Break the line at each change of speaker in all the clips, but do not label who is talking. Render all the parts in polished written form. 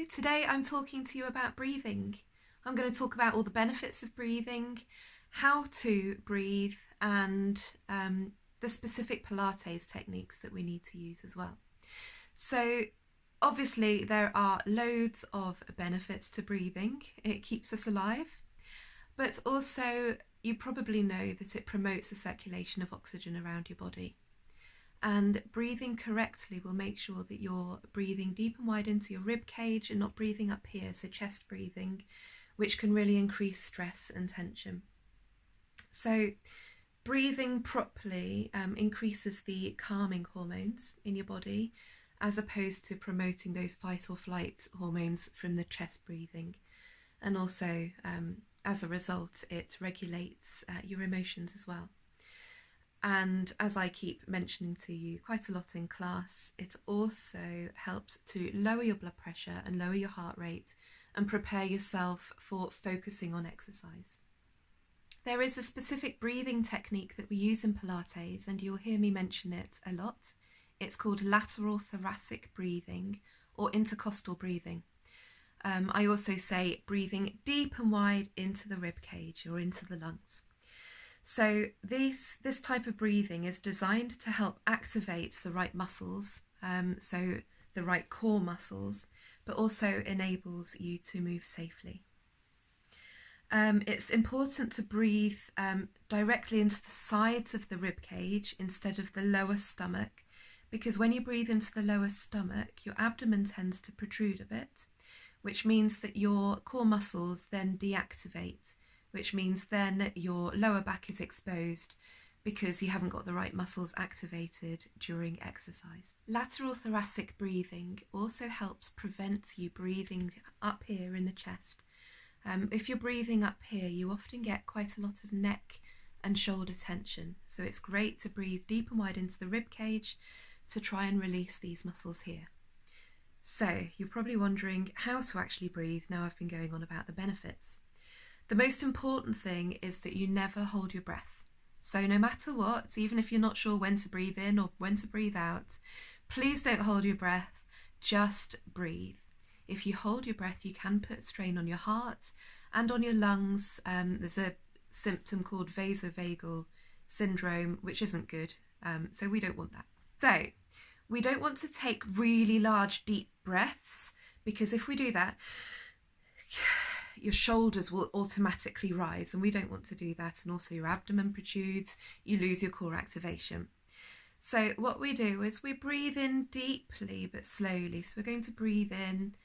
today I'm talking to you about breathing. I'm going to talk about all the benefits of breathing, how to breathe, and the specific Pilates techniques that we need to use as well. So obviously there are loads of benefits to breathing. It keeps us alive, but also you probably know that it promotes the circulation of oxygen around your body. And breathing correctly will make sure that you're breathing deep and wide into your rib cage and not breathing up here, so chest breathing, which can really increase stress and tension. So breathing properly increases the calming hormones in your body, as opposed to promoting those fight or flight hormones from the chest breathing. And also, as a result, it regulates your emotions as well. And as I keep mentioning to you quite a lot in class, it also helps to lower your blood pressure and lower your heart rate and prepare yourself for focusing on exercise. There is a specific breathing technique that we use in Pilates, and you'll hear me mention it a lot. It's called lateral thoracic breathing or intercostal breathing. I also say breathing deep and wide into the rib cage or into the lungs. So this type of breathing is designed to help activate the right muscles, so the right core muscles, but also enables you to move safely. It's important to breathe directly into the sides of the rib cage instead of the lower stomach, because when you breathe into the lower stomach, your abdomen tends to protrude a bit, which means that your core muscles then deactivate, which means then your lower back is exposed because you haven't got the right muscles activated during exercise. Lateral thoracic breathing also helps prevent you breathing up here in the chest. If you're breathing up here, you often get quite a lot of neck and shoulder tension. So it's great to breathe deep and wide into the rib cage to try and release these muscles here. So you're probably wondering how to actually breathe now I've been going on about the benefits. The most important thing is that you never hold your breath. So no matter what, even if you're not sure when to breathe in or when to breathe out, please don't hold your breath, just breathe. If you hold your breath, you can put strain on your heart and on your lungs. There's a symptom called vasovagal syndrome, which isn't good, so we don't want that. So we don't want to take really large, deep breaths, because if we do that, your shoulders will automatically rise, and we don't want to do that, and also your abdomen protrudes, you lose your core activation. So what we do is we breathe in deeply but slowly. So we're going to breathe in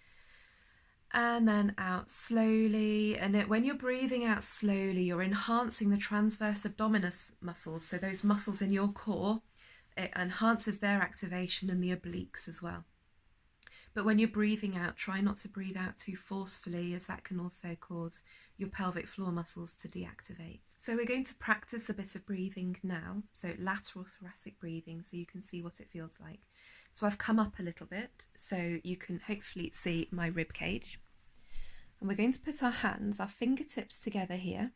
and then out slowly, and when you're breathing out slowly, you're enhancing the transverse abdominis muscles, so those muscles in your core. It enhances their activation and the obliques as well. But when you're breathing out, try not to breathe out too forcefully, as that can also cause your pelvic floor muscles to deactivate. So we're going to practice a bit of breathing now, so lateral thoracic breathing, so you can see what it feels like. So I've come up a little bit, so you can hopefully see my rib cage. And we're going to put our hands, our fingertips together here.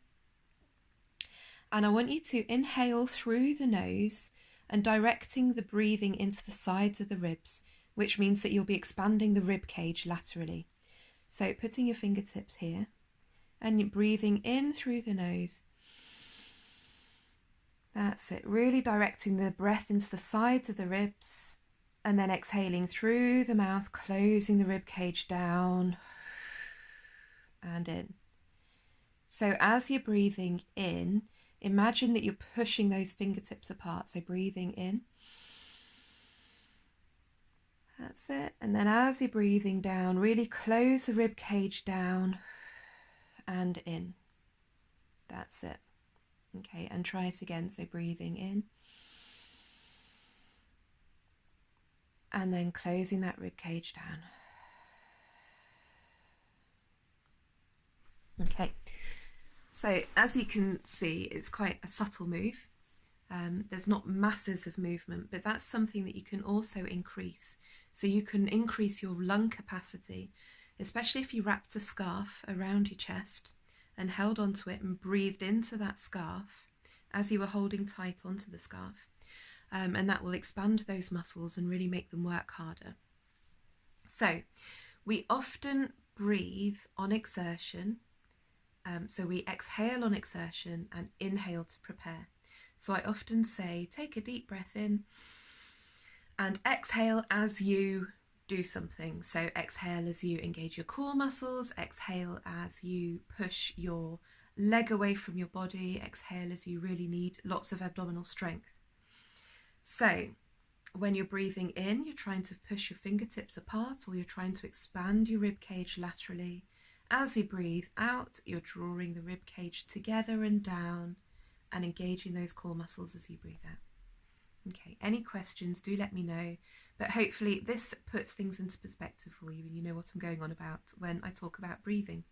And I want you to inhale through the nose and directing the breathing into the sides of the ribs, which means that you'll be expanding the rib cage laterally. So putting your fingertips here and you're breathing in through the nose. That's it, really directing the breath into the sides of the ribs, and then exhaling through the mouth, closing the rib cage down and in. So as you're breathing in, imagine that you're pushing those fingertips apart, so breathing in. That's it. And then as you're breathing down, really close the rib cage down and in. That's it. Okay, and try it again. So breathing in. And then closing that rib cage down. Okay, so as you can see, it's quite a subtle move. There's not masses of movement, but that's something that you can also increase. So you can increase your lung capacity, especially if you wrapped a scarf around your chest and held onto it and breathed into that scarf as you were holding tight onto the scarf. And that will expand those muscles and really make them work harder. So We often breathe on exertion. So we exhale on exertion and inhale to prepare. So I often say, take a deep breath in and exhale as you do something. So exhale as you engage your core muscles, exhale as you push your leg away from your body, exhale as you really need lots of abdominal strength. So when you're breathing in, you're trying to push your fingertips apart, or you're trying to expand your rib cage laterally. As you breathe out, you're drawing the rib cage together and down and engaging those core muscles as you breathe out. Okay, any questions, do let me know. But hopefully this puts things into perspective for you and you know what I'm going on about when I talk about breathing.